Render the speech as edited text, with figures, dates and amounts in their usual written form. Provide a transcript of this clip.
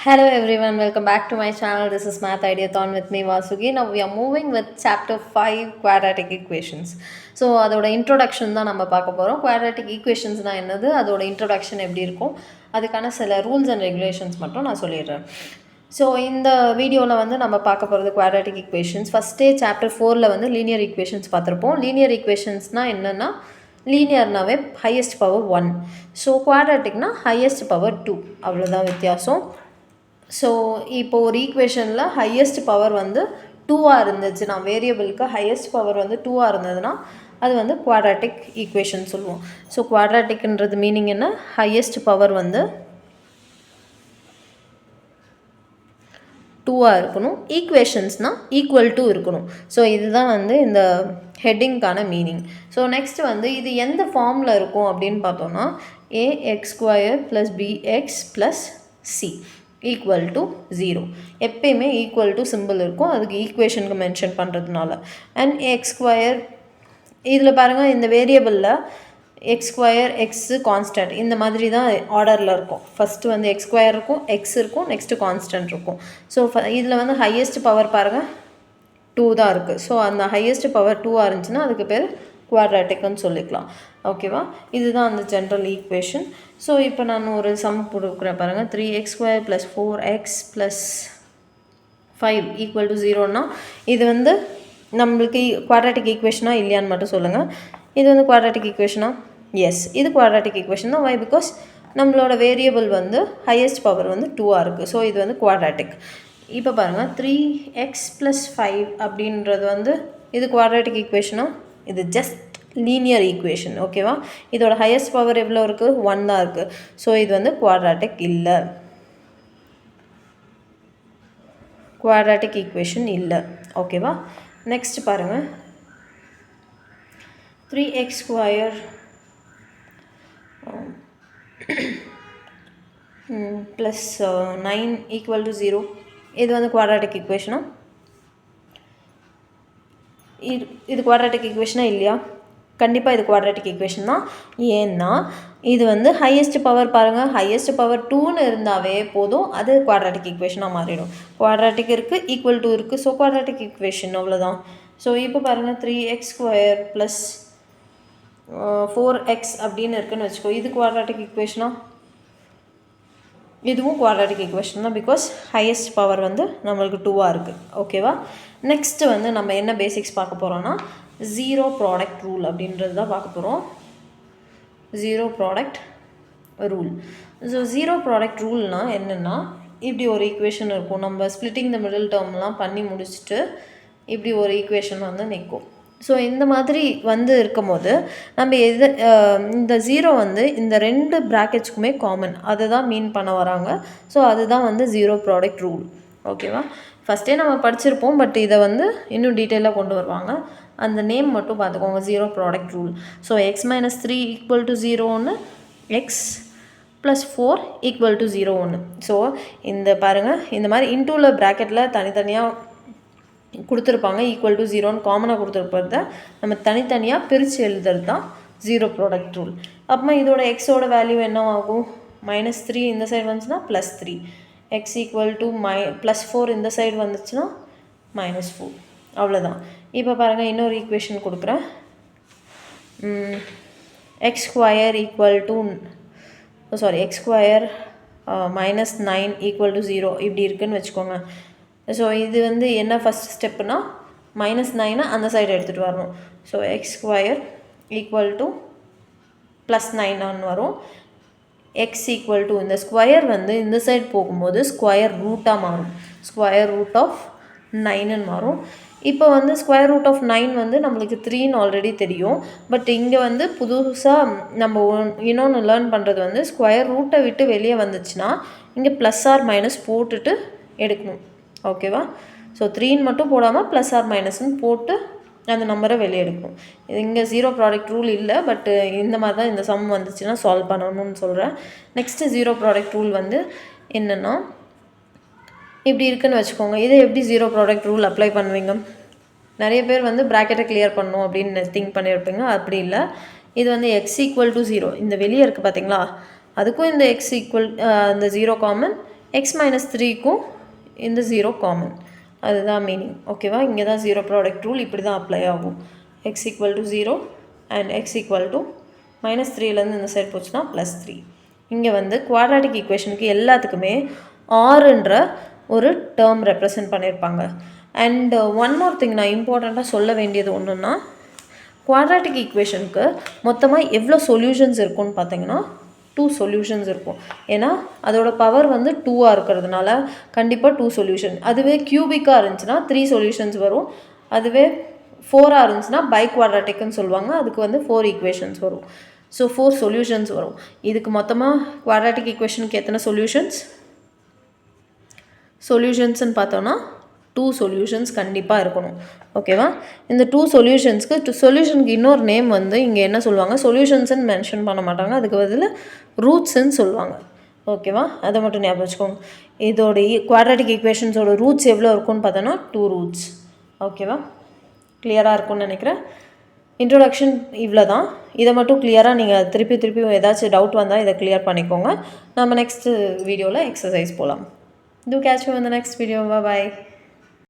Hello everyone, welcome back to my channel. This is Math Ideathon with me Vasugi. Now we are moving with chapter 5 quadratic equations. So அதோட introduction தான் நம்ம பார்க்க போகிறோம். Quadratic ஈக்குவேஷன்ஸ்னால் என்னது, அதோட introduction எப்படி இருக்கும், அதுக்கான சில ரூல்ஸ் அண்ட் ரெகுலேஷன்ஸ் மட்டும் நான் சொல்லிடுறேன். ஸோ இந்த வீடியோவில் வந்து நம்ம பார்க்க போகிறது குவாட்ராட்டிக் ஈக்குவேஷன்ஸ். ஃபஸ்ட்டே சாப்டர் 4ல் வந்து லீனியர் ஈக்குவேஷன்ஸ் பார்த்துருப்போம். லீனியர் ஈக்குவேஷன்ஸ்னால் என்னென்னா, லீனியர்னாவே ஹையஸ்ட் பவர் 1, ஸோ குவாட்ராட்டிக்னா ஹையஸ்ட் பவர் 2, அவ்வளோதான் வித்தியாசம். ஸோ இப்போது ஒரு ஈக்குவேஷனில் ஹையஸ்ட் பவர் வந்து 2ஆக இருந்துச்சுன்னா, வேரியபிளுக்கு ஹையஸ்ட் பவர் வந்து 2ஆக இருந்ததுன்னா அது வந்து குவாட்ராட்டிக் ஈக்குவேஷன் சொல்லுவோம். ஸோ குவாட்ராட்டிக்ன்றது மீனிங் என்ன, ஹையஸ்ட் பவர் வந்து 2ஆக இருக்கணும், ஈக்குவேஷன்ஸ்னால் ஈக்குவல் டு இருக்கணும். ஸோ இதுதான் வந்து இந்த ஹெட்டிங்க்கான மீனிங். ஸோ நெக்ஸ்ட் வந்து இது எந்த ஃபார்மில் இருக்கும் அப்படின்னு பார்த்தோன்னா, ax² + bx + c equal to 0. எப்பயுமே ஈக்குவல் டு சிம்பிள் இருக்கும், அதுக்கு ஈக்குவேஷனுக்கு மென்ஷன் பண்ணுறதுனால. அண்ட் x², இதில் பாருங்கள், இந்த வேரியபிளில் x², எக்ஸு கான்ஸ்டன்ட், இந்த மாதிரி தான் ஆர்டரில் இருக்கும். ஃபஸ்ட்டு வந்து x² இருக்கும், எக்ஸ் இருக்கும், நெக்ஸ்ட்டு கான்ஸ்டன்ட் இருக்கும். ஸோ இதில் வந்து ஹையஸ்ட் பவர் பாருங்கள் 2 தான் இருக்குது. ஸோ அந்த ஹையஸ்ட் பவர் 2ஆக இருந்துச்சுன்னா அதுக்கு பேர் குவாட்ராட்டிக்னு சொல்லிக்கலாம். ஓகேவா, இதுதான் அந்த ஜென்ரல் ஈக்குவேஷன். ஸோ இப்போ நான் ஒரு சம் கொடுக்குறேன் பாருங்கள். 3x² + 4x + 5 = 0னா இது வந்து நம்மளுக்கு குவாட்ராட்டிக் ஈக்குவேஷனாக இல்லையான்னு மட்டும் சொல்லுங்கள். இது வந்து குவாட்ராட்டிக் ஈக்குவேஷனா? எஸ், இது குவாட்ராட்டிக் ஈக்குவேஷன் தான். வை? பிகாஸ் நம்மளோட வேரியபிள் வந்து ஹையஸ்ட் பவர் வந்து 2ஆக இருக்குது. ஸோ இது வந்து குவாட்ராட்டிக். இப்போ பாருங்கள், 3x + 5 அப்படின்றது வந்து இது குவாட்ராட்டிக் ஈக்குவேஷனா? இது ஜஸ்ட் லீனியர் ஈக்குவேஷன். ஓகேவா, இதோட ஹையஸ்ட் பவர் எவ்வளோ இருக்குது? 1 தான் இருக்குது. ஸோ இது வந்து குவாட்ராட்டிக் இல்லை, குவாட்ராட்டிக் ஈக்குவேஷன் இல்லை. ஓகேவா, நெக்ஸ்ட் பாருங்கள். 3x² + 9 = 0. இது வந்து குவாட்ராட்டிக் ஈக்குவேஷனா? இது குவாட்ராட்டிக் ஈக்குவேஷனா இல்லையா? கண்டிப்பாக இது குவாட்ராட்டிக் ஈக்குவேஷன் தான். ஏன்னா இது வந்து ஹையஸ்ட் பவர் பாருங்கள், ஹையஸ்ட் பவர் 2ன்னு இருந்தாவே போதும், அது குவாட்ராட்டிக் ஈக்குவேஷனாக மாறிடும். குவாட்ராட்டிக் இருக்குது, ஈக்குவல் டு இருக்குது, ஸோ குவாட்ராட்டிக் ஈக்குவேஷன், அவ்வளோதான். ஸோ இப்போ பாருங்கள், 3x² + 4x அப்படின்னு இருக்குன்னு வச்சுக்கோ. இது குவாட்ராட்டிக் ஈக்குவேஷனா? இதுவும் குவாட்ராட்டிக் ஈக்குவேஷன் தான், பிகாஸ் ஹையஸ்ட் பவர் வந்து நம்மளுக்கு 2ஆக இருக்குது. ஓகேவா, நெக்ஸ்ட்டு வந்து நம்ம என்ன பேசிக்ஸ் பார்க்க போகிறோன்னா, ஜீரோ ப்ராடக்ட் ரூல் அப்படின்றது தான் பார்க்க போகிறோம். Zero product rule. So zero product ரூல்னால் என்னென்னா, இப்படி ஒரு ஈக்குவேஷன் இருக்கும். நம்ம ஸ்ப்ளிட்டிங் த மிடில் டேர்ம்லாம் பண்ணி முடிச்சுட்டு இப்படி ஒரு ஈக்குவேஷன் வந்து நிற்கும். ஸோ இந்த மாதிரி வந்து இருக்கும் போது நம்ம இந்த ஜீரோ வந்து இந்த 2 ப்ராக்கெட்ஸ்க்குமே காமன், அதை தான் மீன் பண்ண வராங்க. ஸோ அதுதான் வந்து ஜீரோ ப்ராடக்ட் ரூல். ஓகேவா, ஃபஸ்ட்டே நம்ம படிச்சிருப்போம், பட் இதை வந்து இன்னும் டீட்டெயிலாக கொண்டு வருவாங்க. அந்த நேம் மட்டும் பார்த்துக்கோங்க, zero product rule. So x - 3 = 0 x + 4 = 0. So இந்த பாருங்கள், இந்த மாதிரி இன்டூவில் ப்ராக்கெட்டில் தனித்தனியாக கொடுத்துருப்பாங்க. ஈக்குவல் டு 0ன்னு காமனாக கொடுத்துருப்பத நம்ம தனித்தனியாக பிரித்து எழுதுறது தான் ஜீரோ ப்ராடக்ட் ரூல். அப்புறமா இதோட எக்ஸோட வேல்யூ என்ன ஆகும்? -3 இந்த சைடு வந்துச்சுன்னா +3, x = +4 இந்த சைடு வந்துச்சுன்னா -4, அவ்வளோதான். இப்போ பாருங்கள், இன்னொரு ஈக்குவேஷன் கொடுக்குறேன். x² -9 = 0 இப்படி இருக்குதுன்னு வச்சுக்கோங்க. ஸோ இது வந்து என்ன ஃபஸ்ட் ஸ்டெப்புனா, -9 அந்த சைடு எடுத்துகிட்டு வரணும். ஸோ x² = +9 வரும். x = இந்த ஸ்கொயர் வந்து இந்த சைடு போகும்போது ஸ்கொயர் ரூட்டாக மாறும், √9 மாறும். இப்போ வந்து √9 வந்து நம்மளுக்கு 3ன்னு ஆல்ரெடி தெரியும். பட் இங்கே வந்து புதுசாக நம்ம இன்னொன்று லேர்ன் பண்ணுறது வந்து ஸ்கொயர் ரூட்டை விட்டு வெளியே வந்துச்சுன்னா இங்கே +or- போட்டுட்டு எடுக்கணும். ஓகேவா, ஸோ 3ன்னு மட்டும் போடாமல் +or- போட்டு அந்த நம்பரை வெளியே எடுக்கணும். இது இங்கே ஜீரோ ப்ராடக்ட் ரூல் இல்லை, பட்டு இந்த மாதிரி தான் இந்த சம் வந்துச்சுன்னா சால்வ் பண்ணணும்னு சொல்கிறேன். நெக்ஸ்ட்டு ஜீரோ ப்ராடக்ட் ரூல் வந்து என்னென்னா, இப்படி இருக்குன்னு வச்சுக்கோங்க. இதை எப்படி ஜீரோ ப்ராடக்ட் ரூல் அப்ளை பண்ணுவீங்க? நிறைய பேர் வந்து ப்ராக்கெட்டை கிளியர் பண்ணணும் அப்படின்னு திங்க் பண்ணியிருப்பீங்க. அப்படி இல்லை, இது வந்து x = 0 இந்த வெளியே இருக்குது பார்த்தீங்களா, அதுக்கும் இந்த x இந்த 0 காமன், எக்ஸ் மைனஸ் த்ரீக்கும் இந்த 0 காமன், அதுதான் மீனிங். ஓகேவா? இங்கே தான் ஜீரோ ப்ராடக்ட் ரூல் இப்படி தான் அப்ளை ஆகும். X equal to 0 and x equal to minus த்ரீலேருந்து இந்த சைட் போச்சுன்னா +3. இங்கே வந்து குவாட்ராட்டிக் ஈக்குவேஷனுக்கு எல்லாத்துக்குமே ஆறுன்ற ஒரு டேர்ம் ரெப்ரசன்ட் பண்ணியிருப்பாங்க. அண்ட் ஒன் மோர் திங் நான் இம்பார்ட்டண்ட்டாக சொல்ல வேண்டியது ஒன்றுன்னா, குவாட்ராட்டிக் ஈக்குவேஷனுக்கு மொத்தமாக எவ்வளோ சொல்யூஷன்ஸ் இருக்குன்னு பார்த்தீங்கன்னா 2 சொல்யூஷன்ஸ் இருக்கும். ஏன்னா அதோட பவர் வந்து 2ஆக இருக்கிறதுனால கண்டிப்பாக 2 சொல்யூஷன். அதுவே கியூபிக்காக இருந்துச்சுன்னா 3 சொல்யூஷன்ஸ் வரும். அதுவே 4ஆக இருந்துச்சுன்னா பை குவாட்ராட்டிக்னு சொல்லுவாங்க, அதுக்கு வந்து 4 ஈக்குவேஷன்ஸ் வரும். ஸோ 4 சொல்யூஷன்ஸ் வரும். இதுக்கு மொத்தமாக குவாட்ராட்டிக் ஈக்குவேஷனுக்கு எத்தனை சொல்யூஷன்ஸ்ன்னு பார்த்தோன்னா 2 சொல்யூஷன்ஸ் கண்டிப்பாக இருக்கணும். ஓகேவா? இந்த 2 சொல்யூஷன்ஸ்க்கு சொல்யூஷனுக்கு இன்னொரு நேம் வந்து இங்கே என்ன சொல்லுவாங்க, சொல்யூஷன்ஸ்ன்னு மென்ஷன் பண்ண மாட்டாங்க, அதுக்கு பதில் ரூட்ஸ்ன்னு சொல்லுவாங்க. ஓகேவா? அதை மட்டும் ஞாபகம் வச்சுக்கோங்க. இதோட குவாட்ராட்டிக் ஈக்குவேஷன்ஸோட ரூட்ஸ் எவ்வளோ இருக்குன்னு பார்த்தோன்னா 2 ரூட்ஸ். ஓகேவா? கிளியராக இருக்கும்னு நினைக்கிறேன். இன்ட்ரோடக்ஷன் இவ்வளோ தான். இதை மட்டும் கிளியராக நீங்கள் திருப்பி ஏதாச்சும் டவுட் வந்தால் இதை கிளியர் பண்ணிக்கோங்க. நம்ம நெக்ஸ்ட்டு வீடியோவில் எக்ஸசைஸ் போகலாம். Do catch you in the next video. Bye bye.